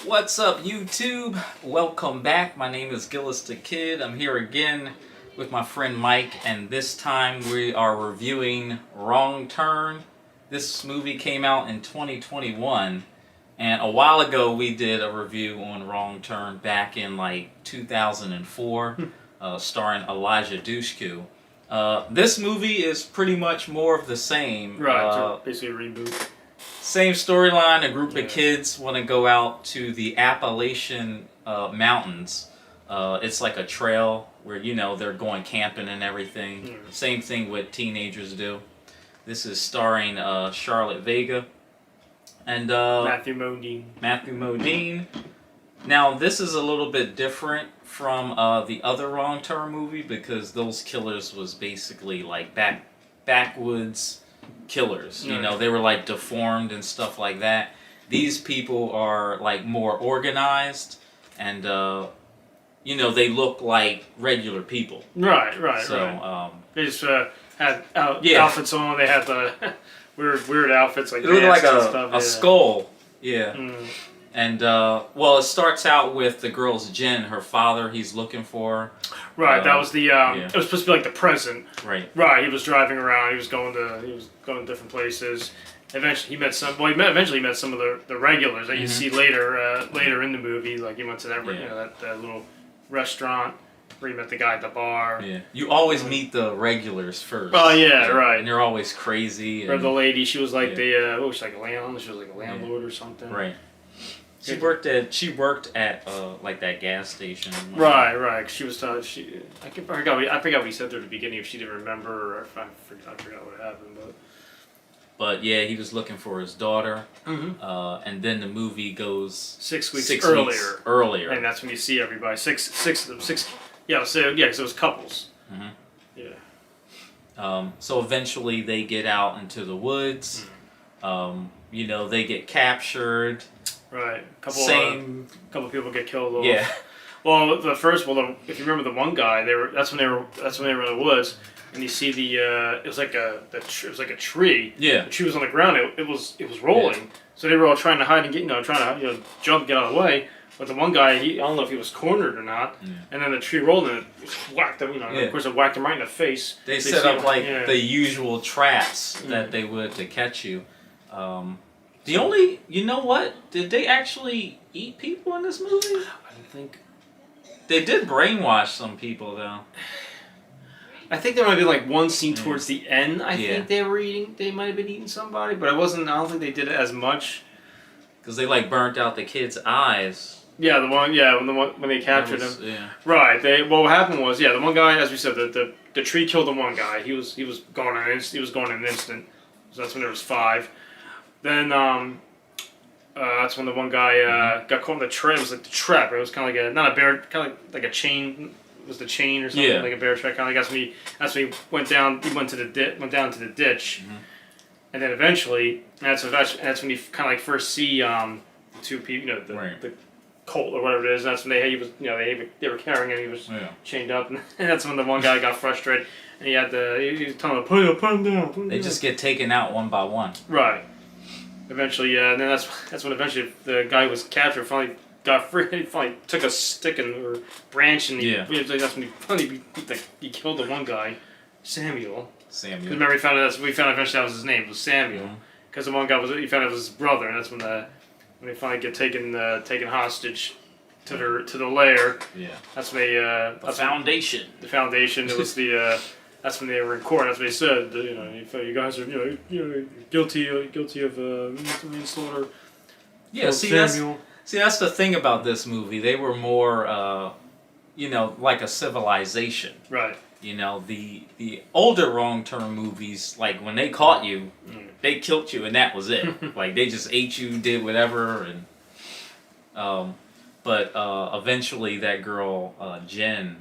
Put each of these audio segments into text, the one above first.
What's up, YouTube? Welcome back. My name is Gillis the Kid. I'm here again with my friend Mike, and this time we are reviewing Wrong Turn. This movie came out in 2021, and a while ago we did a review on Wrong Turn back in like 2004, starring Elijah Dushku. This movie is pretty much more of the same. Right, so basically a reboot. Same storyline, a group of kids want to go out to the Appalachian Mountains. It's like a trail where, you know, they're going camping and everything. Same thing what teenagers do. This is starring Charlotte Vega and Matthew Modine. Now, this is a little bit different from the other Wrong Turn movie because those killers was basically like backwoods killers. You know, they were like deformed and stuff like that. These people are like more organized and you know, they look like regular people. Right. So they just had outfits on. They had the weird outfits like it looked like stuff, a skull. Yeah. And well, it starts out with the girl's Jen, her father. He's looking for her. Right, that was the. It was supposed to be like the present. Right. Right. He was driving around. He was going to different places. Eventually, he met some. Well, eventually met some of the regulars that you see later in the movie. Like he went to that that little restaurant where he met the guy at the bar. Yeah. You always meet the regulars first. Oh yeah, right. And they're always crazy. Or the lady, she was like what was she, like a landlord? She was like a landlord or something. Right. She worked at like that gas station. Right. She was telling I forgot what he said there at the beginning. If she didn't remember, or if I forgot what happened, But yeah, he was looking for his daughter, and then the movie goes 6 weeks earlier, and that's when you see everybody. Six. Yeah, so because it was couples. Yeah. So eventually they get out into the woods. You know, they get captured. Right. Couple people get killed. Yeah. Well, if you remember the one guy, that's when they were in the woods, and you see it was like a tree. Yeah. The tree was on the ground. It was rolling. Yeah. So they were all trying to hide and trying to jump, get out of the way. But the one guy, I don't know if he was cornered or not, and then the tree rolled and it whacked him. Of course, it whacked him right in the face. They set up the usual traps that they would to catch you. You know what? Did they actually eat people in this movie? I don't think. They did brainwash some people, though. I think there might be like one scene towards the end. I think they might have been eating somebody, but I don't think they did it as much. Because they like burnt out the kid's eyes. Yeah, when they captured him. Yeah. Right. What happened was, the one guy, as we said, the tree killed the one guy. He was gone in an instant. So that's when there was 5. Then that's when the one guy got caught in the trap. It was like the trap. It was kind of like not a bear, kind of like a chain. It was the chain or something, like a bear trap. Kind of like that's when he went down. He went down to the ditch, and then eventually that's when you kind of like first see the 2 people, the colt or whatever it is. That's when they were carrying him. He was chained up, and that's when the one guy got frustrated, and he was telling him put him down. They just get taken out one by one. Right. Eventually, and then that's when eventually the guy who was captured finally got free. He finally took a stick or branch, and that's when he finally he killed the one guy, Samuel. Because remember, we found eventually that was his name. It was Samuel. Because the one guy he found it was his brother, and that's when they finally get taken hostage to the lair. Yeah. That's when the foundation. The foundation. It was the. That's when they were in court. That's what they said. You guys are guilty of manslaughter. Yeah. See, that's the thing about this movie. They were more, like a civilization. Right. You know, the older Wrong Turn movies, like when they caught you, they killed you and that was it. Like they just ate you, did whatever, and but eventually that girl Jen.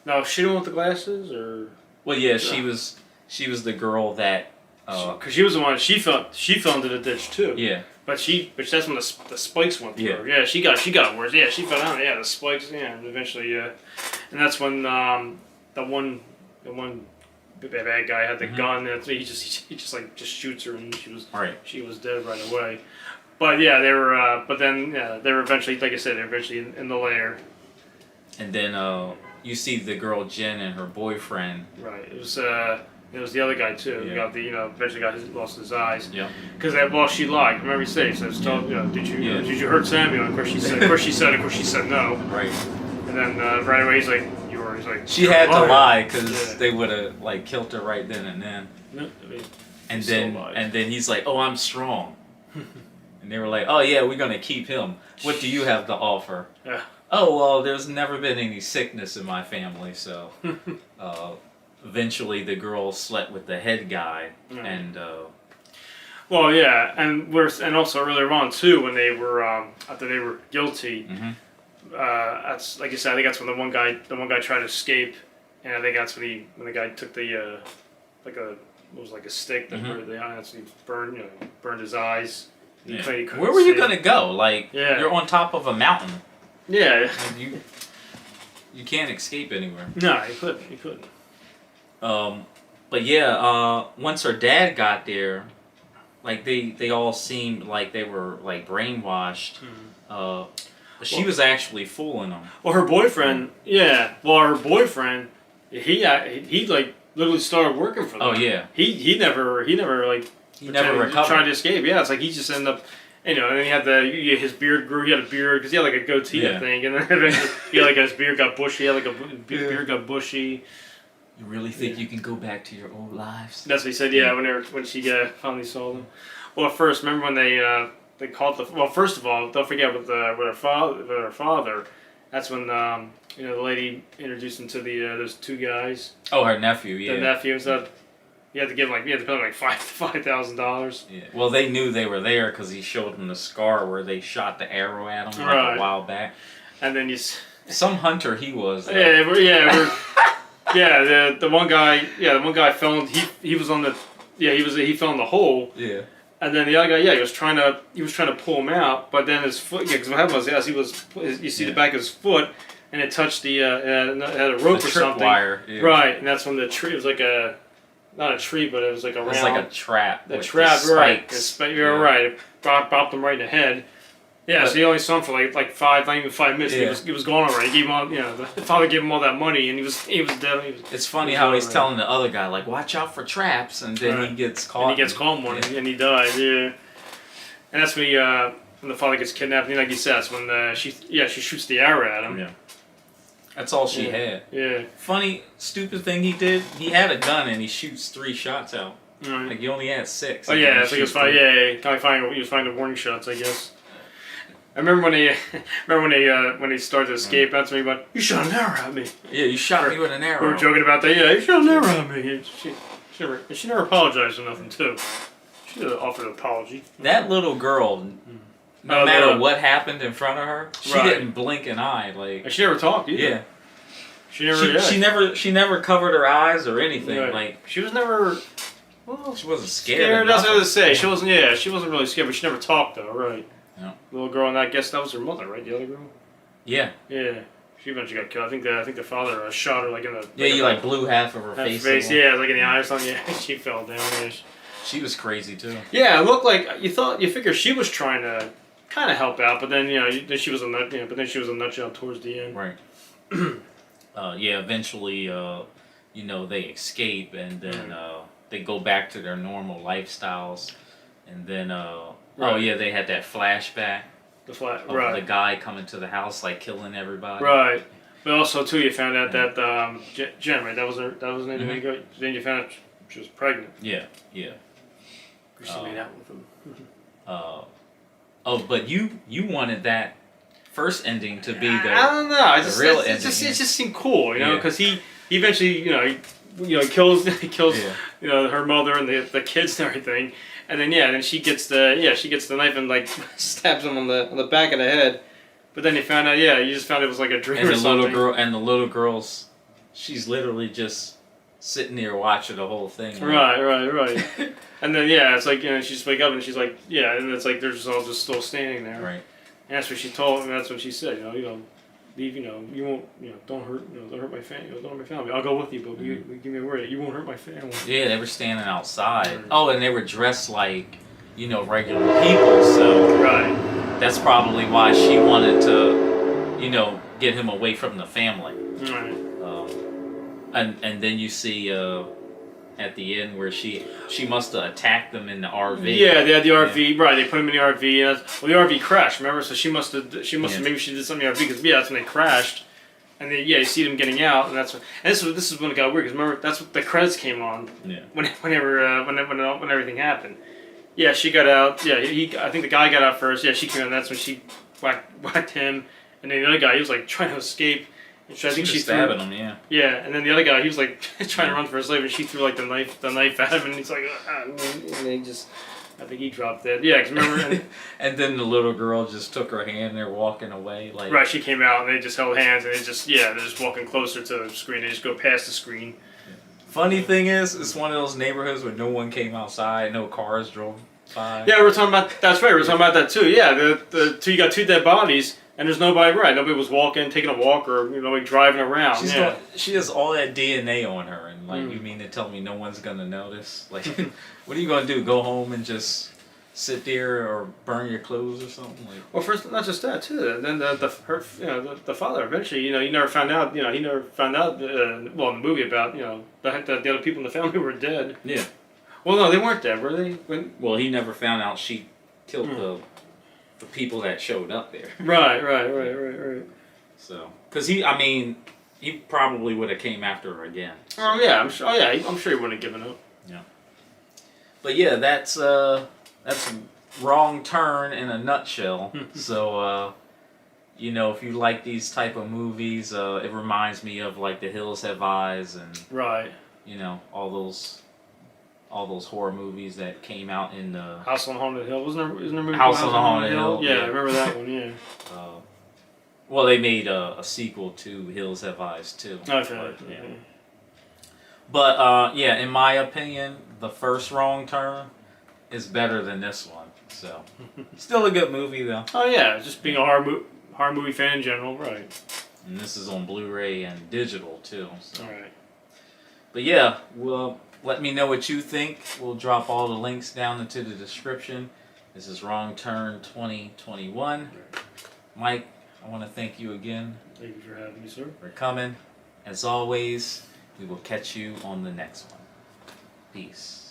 No, she the one with the glasses, or. Well, yeah, she was the girl that. Because she was the one she fell into the ditch too. Yeah. But that's when the spikes went through her. Yeah, she got worse. Yeah, she fell down. Yeah, the spikes. Yeah, and eventually, and that's when the one bad guy had the gun. And he just shoots her, and she was dead right away. But yeah, they were. But then they were eventually, like I said, they were eventually in the lair. And then you see the girl Jen and her boyfriend. Right. It was the other guy too. Yeah. He got eventually lost his eyes. Yeah. Because she lied. Remember he said, did you hurt Samuel? Of course she said. Of course she said no. Right. And then right away he's like, she had to lie because they would have like killed her right then and then. No, and then he's like, oh, I'm strong. And they were like, oh yeah, we're gonna keep him. What do you have to offer? Yeah. Oh well, there's never been any sickness in my family, so. Eventually, the girl slept with the head guy, and. Well, yeah, and also earlier on too, when they were after they were guilty. Mm-hmm. That's like you said. I think that's when the one guy tried to escape, and I think that's when the guy took the a stick that burned the eyes. He burned his eyes. Yeah. Where were you gonna go? Like you're on top of a mountain. Yeah. And you can't escape anywhere. No, you couldn't. But yeah, once her dad got there, like they all seemed like they were like brainwashed. But she was actually fooling them. Well, her boyfriend, he like literally started working for them. Oh yeah. He never recovered. Tried to escape. Yeah, it's like he just ended up. And then he had his beard grew. He had a beard because he had like a goatee, I think. And then eventually, his beard got bushy. He had like a beard got bushy. You really think you can go back to your old lives? That's what he said. Yeah, when she finally saw them. Well, at first, remember when they called first of all, don't forget with her father. That's when the lady introduced him to those two guys. Oh, her nephew. Yeah. The nephew. So he had to pay like $5,000. Yeah. Well, they knew they were there because he showed them the scar where they shot the arrow at him right. a while back. And then some hunter he was. The one guy fell. He was on the. Yeah, he fell in the hole. Yeah. And then the other guy, he was trying to pull him out, but then his foot. Yeah, because what happened was, you see the back of his foot, and it touched the had a rope or something. Wire. Yeah. Right, and that's when the tree. It was like not a tree, but it was like a round. It was like a trap. The trap, right? You're right. It bopped him right in the head. Yeah, but, so he only saw him for like not even 5 minutes. Yeah. He was gone already. He gave him all, the father gave him all that money, and he was dead. It's funny how he's telling the other guy like, "Watch out for traps," and then he gets caught. And he gets caught one, and he dies. Yeah, and that's when when the father gets kidnapped. And like you said, that's when she shoots the arrow at him. Yeah, that's all she had. Yeah. Funny, stupid thing he did. He had a gun and he shoots 3 shots out. Right. Like he only had 6. Oh yeah, it's like he was finding the warning shots, I guess. I remember when he started to escape. That's when he went, "You shot an arrow at me." Yeah, you shot me with an arrow. We were joking about that. Yeah, you shot an arrow at me. She never apologized for nothing too. She did offer an apology. That little girl, no matter what happened in front of her, she didn't blink an eye. Like and she never talked either. Yeah. She She never covered her eyes or anything. Right. Like she was never. Well, she wasn't scared. That's what I was to say. She wasn't. Yeah, she wasn't really scared, but she never talked though. Right. No. Little girl, and I guess that was her mother, right? The other girl. Yeah. Yeah. She eventually got killed. I think the father shot her like in the. Yeah, you blew half of her face. Yeah, like in the eye or something. Yeah, she fell down. Yeah. She was crazy too. Yeah, it looked like you figured she was trying to kind of help out, but then then she was a nut. But then she was a nut job towards the end. Right. Eventually, they escape and then they go back to their normal lifestyles, and then they had that flashback. The guy coming to the house like killing everybody. Right. But also too, you found out that Jen, right? That was her name. Mm-hmm. Then you found out she was pregnant. Yeah. She made out with him. But you wanted that first ending to be the I don't know. The real ending. It just seemed cool, because he eventually kills her mother and the kids and everything, and then she gets the knife and like stabs him on the back of the head, but then you found out you just found it was like a dream or something. The little girl's she's literally just sitting there watching the whole thing. Right. And then it's like she just wake up and she's like and it's like they're just all just still standing there. Right. And that's what she told him. That's what she said. Leave. You won't. Don't hurt my family. Don't hurt my family. I'll go with you, but give me a word that you won't hurt my family. Yeah, they were standing outside. Oh, and they were dressed like regular people. So Right. that's probably why she wanted to, get him away from the family. Right. And then you see at the end where she must have attacked them in the RV. Yeah, they had the RV. Right, they put him in the RV. And the RV crashed. Remember? So she must have maybe she did something in the RV because that's when they crashed. And then you see them getting out, and this is when it got weird. Because remember, that's what the credits came on. Yeah. When everything happened. Yeah, she got out. Yeah, I think the guy got out first. Yeah, she came out. And that's when she whacked him, and then the other guy, he was like trying to escape. And I think she stabbing him. Yeah. Yeah, and then the other guy, he was like trying to run for his life, and she threw like the knife at him, and he's like, and they just. I think he dropped dead. Yeah, because remember. And then the little girl just took her hand and they're walking away. Right, she came out and they just held hands and they're just walking closer to the screen. They just go past the screen. Yeah. Funny thing is, it's one of those neighborhoods where no one came outside, no cars drove by. Yeah, we were talking about. That's right. We were talking about that too. Yeah, you got 2 dead bodies and there's nobody. Right, nobody was taking a walk, or like driving around. She has all that DNA on her, and you mean to tell me no one's gonna notice? Like, what are you gonna do? Go home and just sit there or burn your clothes or something? Like, well, first, not just that too. Then the father eventually, he never found out. He never found out. In the movie about the other people in the family were dead. Yeah. Well, no, they weren't dead, were they? Well, he never found out she killed the people that showed up there. Right. So, because he probably would have came after her again. So. Oh yeah, I'm sure. Oh yeah, I'm sure he wouldn't have given up. Yeah. But yeah, that's Wrong Turn in a nutshell. So, if you like these type of movies, it reminds me of like The Hills Have Eyes and right. All those horror movies that came out in the House on Haunted Hill. Isn't there a movie House on Haunted Hill? Yeah, I remember that one. Yeah. Well, they made a sequel to Hills Have Eyes too. Okay. But in my opinion, the first Wrong Turn is better than this one. So, still a good movie though. Oh yeah, just being a horror movie fan in general, right? And this is on Blu-ray and digital too. So. All right. But yeah, well, let me know what you think. We'll drop all the links down into the description. This is Wrong Turn 2021. Mike, I want to thank you again. Thank you for having me, sir. For coming. As always, we will catch you on the next one. Peace.